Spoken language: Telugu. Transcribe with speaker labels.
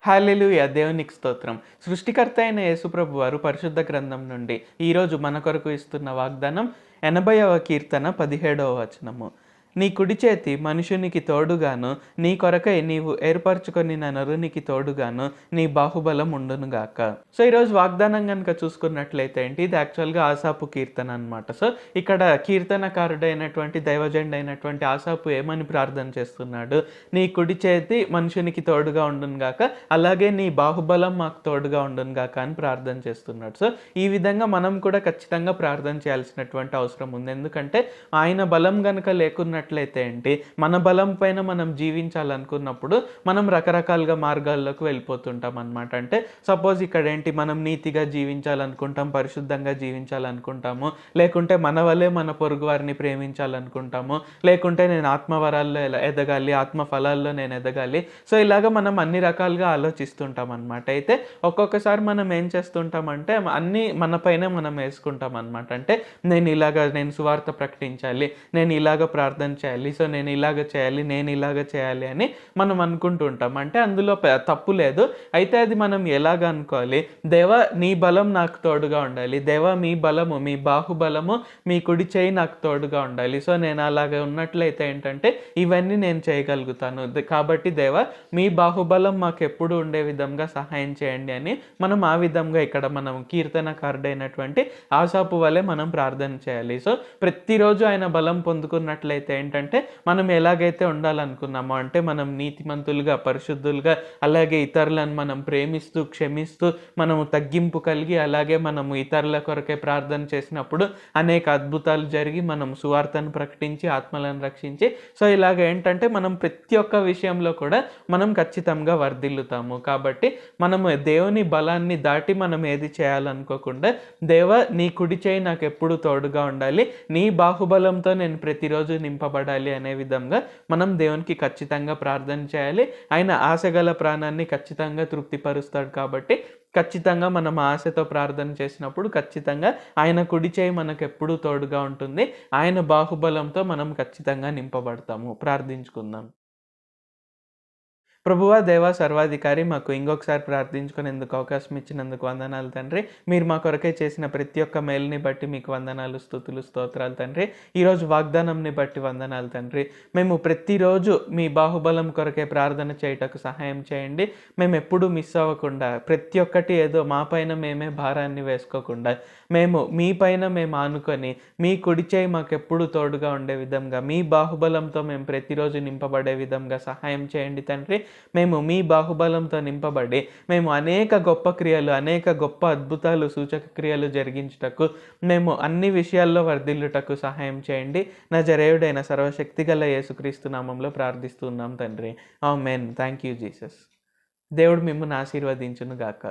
Speaker 1: హల్లెలూయా! దేవునికి స్తోత్రం. సృష్టికర్త అయిన యేసుప్రభు వారు పరిశుద్ధ గ్రంథం నుండి ఈరోజు మన కొరకు ఇస్తున్న వాగ్దానం 80వ కీర్తన 17వ వచనము. నీ కుడి చేతి మనుషునికి తోడుగాను, నీ కొరకై నీవు ఏర్పరచుకొనిన నరునికి తోడుగాను నీ బాహుబలం ఉండునుగాక. సో ఈరోజు వాగ్దానం గనుక చూసుకున్నట్లయితే ఏంటి, ఇది యాక్చువల్‌గా ఆసాపు కీర్తన అనమాట. సో ఇక్కడ కీర్తనకారుడైనటువంటి దైవజనుడైనటువంటి ఆసాపు ఏమని ప్రార్థన చేస్తున్నాడు? నీ కుడి చేతి మనుషునికి తోడుగా ఉండునుగాక, అలాగే నీ బాహుబలం మాకు తోడుగా ఉండునుగాక అని ప్రార్థన చేస్తున్నాడు. సో ఈ విధంగా మనం కూడా ఖచ్చితంగా ప్రార్థన చేయాల్సినటువంటి అవసరం ఉంది. ఎందుకంటే ఆయన బలం గనుక లేకున్నట్లయితే ఏంటి, మన బలం పైన మనం జీవించాలనుకున్నప్పుడు మనం రకరకాలుగా మార్గాల్లోకి వెళ్ళిపోతుంటాం అనమాట. అంటే సపోజ్ ఇక్కడ ఏంటి, మనం నీతిగా జీవించాలనుకుంటాం, పరిశుద్ధంగా జీవించాలనుకుంటాము, లేకుంటే మన వలే మన పొరుగు వారిని ప్రేమించాలనుకుంటాము, లేకుంటే నేను ఆత్మవరాల్లో ఎదగాలి, ఆత్మ ఫలాల్లో నేను ఎదగాలి. సో ఇలాగ మనం అన్ని రకాలుగా ఆలోచిస్తుంటాం అనమాట. అయితే ఒక్కొక్కసారి మనం ఏం చేస్తుంటామంటే అన్నీ మన పైనే మనం వేసుకుంటాం అనమాట. అంటే నేను సువార్త ప్రకటించాలి, నేను ఇలాగ ప్రార్థన చేయాలి, సో నేను ఇలాగ చేయాలి, నేను ఇలాగ చేయాలి అని మనం అనుకుంటూ ఉంటాం. అంటే అందులో తప్పు లేదు. అయితే అది మనం ఎలాగ అనుకోవాలి? దేవా నీ బలం నాకు తోడుగా ఉండాలి, దేవా మీ బలము, మీ బాహుబలము, మీ కుడి చేయి నాకు తోడుగా ఉండాలి. సో నేను అలాగ ఉన్నట్లయితే ఏంటంటే ఇవన్నీ నేను చేయగలుగుతాను. కాబట్టి దేవా మీ బాహుబలం మాకు ఎప్పుడు ఉండే విధంగా సహాయం చేయండి అని మనం ఆ విధంగా ఇక్కడ మనం కీర్తనకారుడైనటువంటి ఆసాపు వలె మనం ప్రార్థన చేయాలి. సో ప్రతిరోజు ఆయన బలం పొందుకున్నట్లయితే ఏంటంటే మనం ఎలాగైతే ఉండాలనుకున్నామో, అంటే మనం నీతిమంతులుగా, పరిశుద్ధులుగా, అలాగే ఇతరులను మనం ప్రేమిస్తూ, క్షమిస్తూ, మనము తగ్గింపు కలిగి, అలాగే మనము ఇతరుల కొరకే ప్రార్థన చేసినప్పుడు అనేక అద్భుతాలు జరిగి మనం సువార్తను ప్రకటించి ఆత్మలను రక్షించి, సో ఇలాగ ఏంటంటే మనం ప్రతి ఒక్క విషయంలో కూడా మనం ఖచ్చితంగా వర్ధిల్లుతాము. కాబట్టి మనము దేవుని బలాన్ని దాటి మనం ఏది చేయాలనుకోకుండా, దేవా నీ కుడి చేయి నాకు ఎప్పుడు తోడుగా ఉండాలి, నీ బాహుబలంతో నేను ప్రతిరోజు నింపబడాలి అనే విధంగా మనం దేవునికి ఖచ్చితంగా ప్రార్థన చేయాలి. ఆయన ఆశగల ప్రాణాన్ని ఖచ్చితంగా తృప్తిపరుస్తాడు. కాబట్టి ఖచ్చితంగా మనం ఆశతో ప్రార్థన చేసినప్పుడు ఖచ్చితంగా ఆయన కుడి చేయి మనకు ఎప్పుడూ తోడుగా ఉంటుంది. ఆయన బాహుబలంతో మనం ఖచ్చితంగా నింపబడతాము. ప్రార్థించుకుందాం. ప్రభువా, దేవా, సర్వాధికారి, మాకు ఇంకొకసారి ప్రార్థించుకునేందుకు అవకాశం ఇచ్చినందుకు వందనాలు తండ్రి. మీరు మా కొరకే చేసిన ప్రతి ఒక్క మేలుని బట్టి మీకు వందనాలు, స్తుతులు, స్తోత్రాలు తండ్రి. ఈరోజు వాగ్దానంని బట్టి వందనాలు తండ్రి. మేము ప్రతిరోజు మీ బాహుబలం కొరకే ప్రార్థన చేయుటకు సహాయం చేయండి. మేము ఎప్పుడూ మిస్ అవ్వకుండా, ప్రతి ఒక్కటి ఏదో మా పైన మేమే భారాన్ని వేసుకోకుండా, మేము మీ పైన మేము ఆనుకొని, మీ కుడి చేయి మాకు ఎప్పుడూ తోడుగా ఉండే విధంగా, మీ బాహుబలంతో మేము ప్రతిరోజు నింపబడే విధంగా సహాయం చేయండి తండ్రి. మేము మీ బాహుబలంతో నింపబడి మేము అనేక గొప్ప క్రియలు, అనేక గొప్ప అద్భుతాలు, సూచక క్రియలు జరిగించుటకు, మేము అన్ని విషయాల్లో వర్ధిల్లుటకు సహాయం చేయండి. నజరేయుడైన సర్వశక్తిగల యేసుక్రీస్తు నామంలో ప్రార్థిస్తున్నాం తండ్రి. ఆమేన్. Thank you Jesus. దేవుడు మిమ్మల్ని ఆశీర్వదించును గాక.